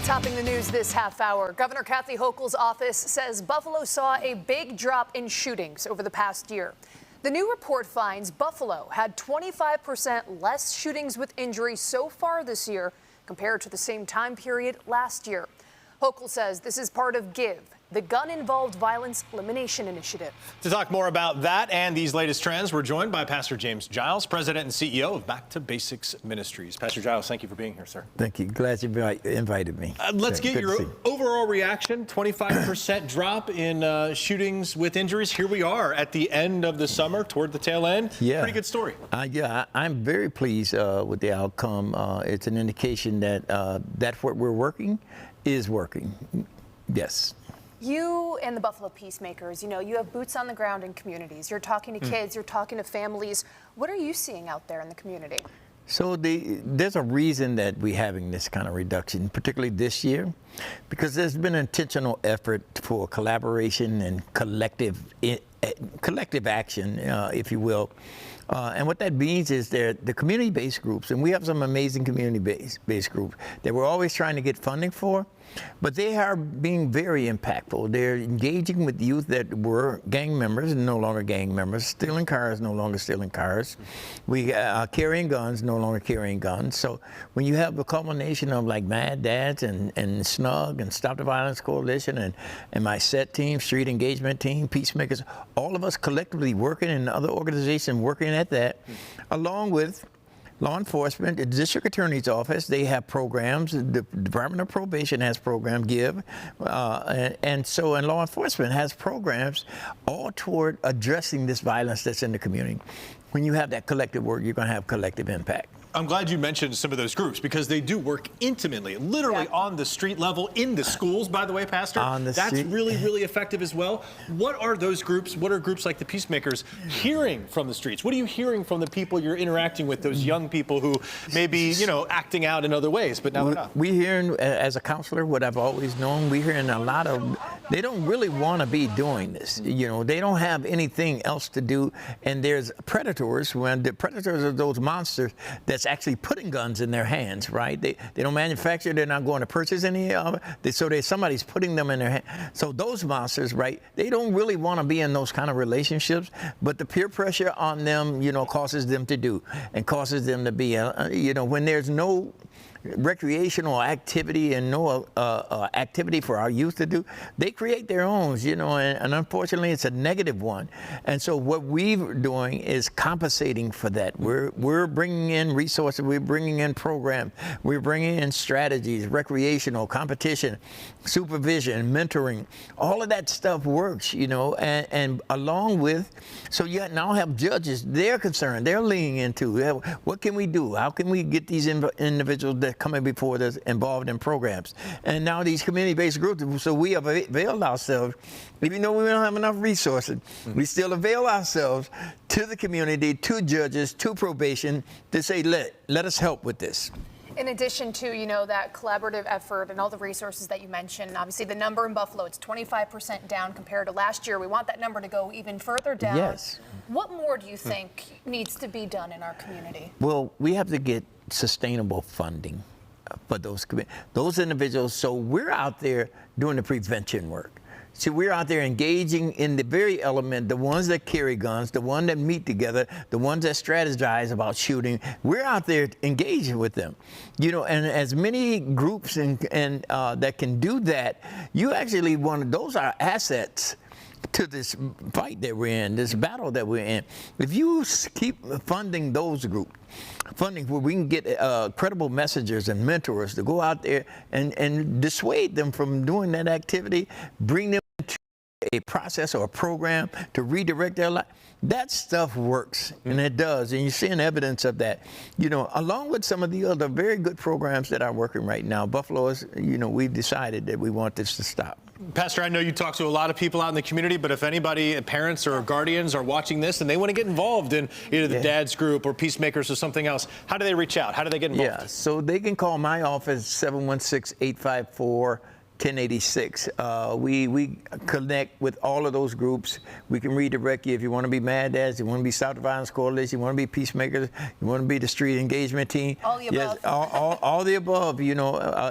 Topping the news this half hour, Governor Kathy Hochul's office says Buffalo saw a big drop in shootings over the past year. The new report finds Buffalo had 25% less shootings with injury so far this year compared to the same time period last year. Hochul says this is part of GIVE, the Gun-Involved Violence Elimination Initiative. To talk more about that and these latest trends, we're joined by Pastor James Giles, President and CEO of Back to Basics Ministries. Pastor Giles, thank you for being here, sir. Thank you. Glad you invited me. Let's get your overall reaction. 25% drop in shootings with injuries. Here we are at the end of the summer, toward the tail end. Yeah. Pretty good story. I'm very pleased with the outcome. It's an indication that that's what we're working is working. Yes. You and the Buffalo Peacemakers, you have boots on the ground in communities. You're talking to kids, you're talking to families. What are you seeing out there in the community? So there's a reason that we're having this kind of reduction, particularly this year, because there's been an intentional effort for collaboration and collective action, if you will. And what that means is the community-based groups, and we have some amazing community-based groups that we're always trying to get funding for, but they are being very impactful. They're engaging with youth that were gang members, no longer gang members, stealing cars, no longer stealing cars. We carrying guns, no longer carrying guns. So when you have a culmination of like Mad Dads and SNUG and Stop the Violence Coalition and my SET team, Street Engagement Team, Peacemakers, all of us collectively working and other organizations working at that, along with law enforcement, the district attorney's office, they have programs. The Department of Probation has program GIVE, and law enforcement has programs all toward addressing this violence that's in the community. When you have that collective work, you're going to have collective impact. I'm glad you mentioned some of those groups because they do work intimately, literally on the street level, in the schools, by the way, Pastor. That's really, really effective as well. What are those groups? What are groups like the Peacemakers hearing from the streets? What are you hearing from the people you're interacting with, those young people who may be, acting out in other ways, but now they're not? We're hearing, as a counselor, what I've always known, we're hearing a lot of, they don't really want to be doing this. They don't have anything else to do, and there's predators. When the predators are those monsters that's actually putting guns in their hands, right? They don't manufacture, they're not going to purchase any of it. Somebody's putting them in their hand. So those monsters, right, they don't really want to be in those kind of relationships, but the peer pressure on them, causes them to do and causes them to be, when there's no recreational activity and no activity for our youth to do, they create their own, and unfortunately it's a negative one. And so what we're doing is compensating for that. We're bringing in resources, we're bringing in programs, we're bringing in strategies, recreational, competition, supervision, mentoring, all of that stuff works, and along with, so you now have judges, they're concerned, they're leaning into, what can we do? How can we get these individuals that coming before us involved in programs? And now these community-based groups, so we have availed ourselves, even though we don't have enough resources, we still avail ourselves to the community, to judges, to probation, to say, let us help with this. In addition to, that collaborative effort and all the resources that you mentioned, obviously the number in Buffalo, it's 25% down compared to last year. We want that number to go even further down. Yes. What more do you think needs to be done in our community? Well, we have to get sustainable funding for those individuals. So we're out there doing the prevention work. See, we're out there engaging in the very element, the ones that carry guns, the ones that meet together, the ones that strategize about shooting. We're out there engaging with them, and as many groups and that can do that, you actually those are assets to this fight that we're in, this battle that we're in. If you keep funding those groups, funding where we can get credible messengers and mentors to go out there and dissuade them from doing that activity, bring them to a process or a program to redirect their life, that stuff works, and it does, and you're seeing evidence of that. Along with some of the other very good programs that are working right now. Buffalo is, we've decided that we want this to stop. Pastor, I know you talk to a lot of people out in the community, but if anybody, parents or guardians, are watching this and they want to get involved in either the Dads group or Peacemakers or something else, how do they reach out? How do they get involved? Yeah, so they can call my office, 716-854-1086. We connect with all of those groups. We can redirect you if you want to be Mad Dads, you want to be Stop the Violence Coalition, you want to be Peacemakers, you want to be the Street Engagement Team. All the above. Yes, all the above.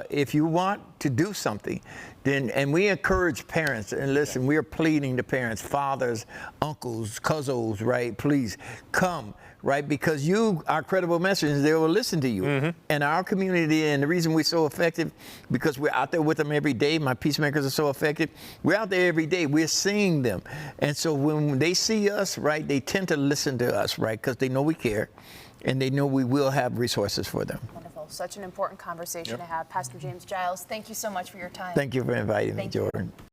If you want to do something, then, and we encourage parents, and listen, we are pleading to parents, fathers, uncles, cousins, right? Please come, right? Because you are credible messengers, they will listen to you. And our community, and the reason we're so effective, because we're out there with them every day. My peacemakers are so effective. We're out there every day. We're seeing them. And so when they see us, right, they tend to listen to us, right? Because they know we care, and they know we will have resources for them. Wonderful. Such an important conversation to have. Pastor James Giles, thank you so much for your time. Thank you for inviting me, Jordan.